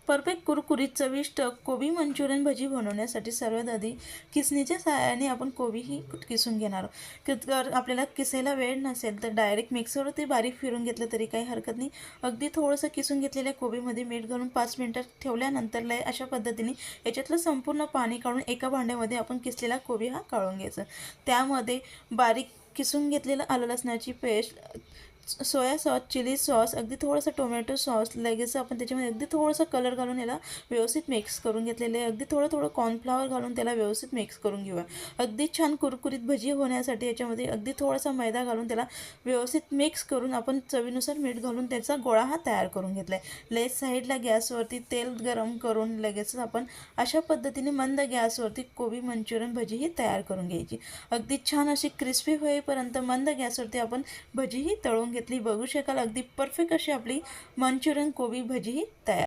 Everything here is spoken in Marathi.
परफेक्ट कुरकुरीत चविष्ट कोबी मंचुरियन भजी बनवण्यासाठी सर्वात आधी किसणीच्या सहाय्याने आपण कोबी ही किसून घेणार आहोत. जर आपल्याला किसायला वेळ नसेल तर डायरेक्ट मिक्सरवरती बारीक फिरून घेतलं तरी काही हरकत नाही. अगदी थोडंसं किसून घेतलेल्या कोबीमध्ये मीठ घालून 5 मिनिटं ठेवल्यानंतर अशा पद्धतीने याच्यातलं संपूर्ण पाणी काढून एका भांड्यामध्ये आपण किसलेला कोबी हा काढून घ्यायचा. त्यामध्ये बारीक किसून घेतलेलं आलं लसणाची paste, soya sauce, chilli sauce, अगदी थोडंसं टोमॅटो सॉस, लगेच आपण त्याच्यामध्ये अगदी थोडंसं कलर घालून याला व्यवस्थित मिक्स करून घेतलेले आहे. अगदी थोडं कॉर्नफ्लॉवर घालून त्याला व्यवस्थित मिक्स करून घेऊया. अगदी छान कुरकुरीत भजी होण्यासाठी याच्यामध्ये अगदी थोडासा मैदा घालून त्याला व्यवस्थित मिक्स करून आपण चवीनुसार मीठ घालून त्याचा गोळा हा तयार करून घेतला आहे. लगेच साईडला गॅसवरती तेल गरम करून लगेच आपण अशा पद्धतीने मंद गॅसवरती कोबी मंचुरियन भजी ही तयार करून घ्यायची. अगदी छान अशी क्रिस्पी होईपर्यंत मंद गॅसवरती आपण भजी ही तळून घेतली. बघू शकाल अगदी परफेक्ट अशी आपली मंचुरियन कोबी भजी ही तयार.